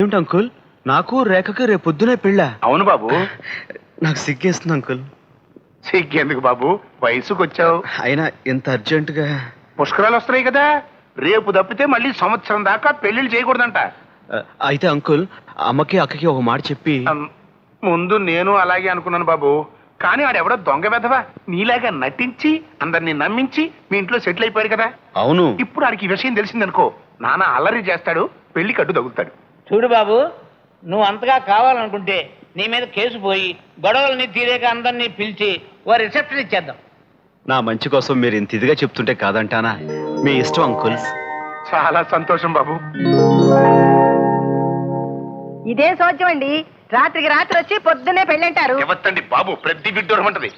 ఏమిటి అంకుల్, నాకు రేఖకి రేపు పొద్దునే పెళ్ళా? అవును బాబు. నాకు సిగ్గేస్తుంది అంకుల్. సిగ్గెందుకు బాబు, వయసుకు వచ్చావు. అయినా ఇంత అర్జెంటుగా? పుష్కరాలు వస్తున్నాయి కదా, రేపు తప్పితే మళ్ళీ సంవత్సరం దాకా పెళ్లిళ్ళు చేయకూడదంట. అయితే అంకుల్, అమ్మకి అక్కకి ఒక మాట చెప్పి. ముందు నేను అలాగే అనుకున్నాను బాబు, కానీ ఆడెవడో దొంగ వెధవా నీలాగా నటించి అందరినీ నమ్మించి మీ ఇంట్లో సెటిల్ అయిపోయాడు కదా. అవును. ఇప్పుడు ఆడికి ఈ విషయం తెలిసిందనుకో, నాన్న అల్లరి చేస్తాడు, పెళ్లి కట్టు తగులుతాడు. చూడు బాబు, నువ్వు అంతగా కావాలనుకుంటే నీ మీద కేసు పోయి గొడవల్ని తీరేక అందరినీ పిలిచి ఓ రిసెప్షన్ ఇచ్చేద్దాం. నా మంచి కోసం మీరు ఇంత ఇదిగా చెప్తుంటే కాదంటానా? మీ ఇష్టం అంకుల్. చాలా సంతోషం బాబు. ఇదే సోద్యం అండి, రాత్రికి రాత్రి వచ్చి పొద్దున్నే పెళ్ళంటారు. ఎవత్తండి బాబు, ప్రతి బిడ్డూరం ఉంటది.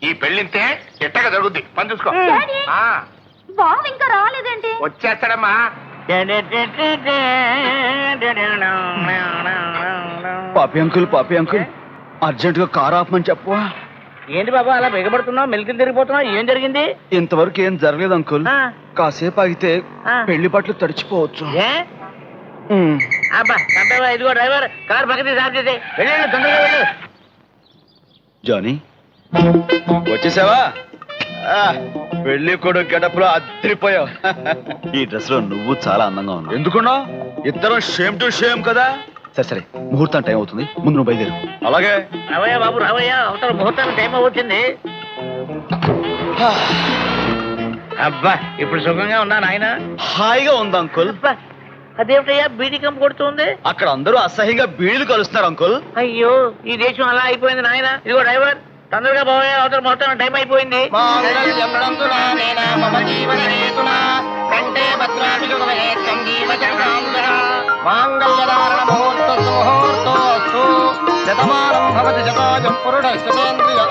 ఈ పెళ్లింతే ఎట్టగా జరుగుద్ది, పని చూసుకో. బాబు ఇంకా రాలేదండి. వచ్చేస్తాడమ్మా. పాపి అంకుల్ అర్జెంటుగా కారు ఆపమని చెప్పవా? ఏంటి బాబు అలా బిగబడుతున్నావు, మెలికలు తిరిగిపోతున్నావు? ఏం జరిగింది? ఇంతవరకు ఏం జరగలేదు అంకుల్. కాసేపు ఆగితే పెళ్లి బట్టలు తడిచిపోవచ్చు. అబ్బా అబ్బాయి, ఇదిగో డ్రైవర్, కార్ పక్కన సార్ చేసి వెళ్ళండి, తొందరగా వెళ్ళు. జానీ, వచ్చేసావా? పెళ్లి కొడు గడపలో అద్దరిపోయావు. ఈ డ్రెస్ లో నువ్వు చాలా అందంగా ఉన్నావు. ఎందుకున్నా? ఇద్దరం షేమ్ టు షేమ్ కదా. సరే సరే, ముహూర్తం టైం అవుతుంది, ముందు నువ్వు బయలుదేరు. అలాగే రావయ్యా బాబు, రావయ్యా, అవతల ముహూర్తానికి టైం అవుతుంది. అబ్బా, ఇప్పుడు సుఖంగా ఉన్నా నాయన? హాయిగా ఉంది అంకుల్. అదేమిటయ్యా బీడీ కంపు కొడుతుంది? అక్కడ అందరూ అసహ్యంగా బీడీలు కలుస్తున్నారు అంకుల్. అయ్యో, ఈ దేశం అలా అయిపోయింది నాయన. ఇదిగో డ్రైవర్, తొందరగా పోయా, అవతల మొత్తం టైం అయిపోయింది. శతమానం భవతి శతాజం పురుడ శతేంద్రియ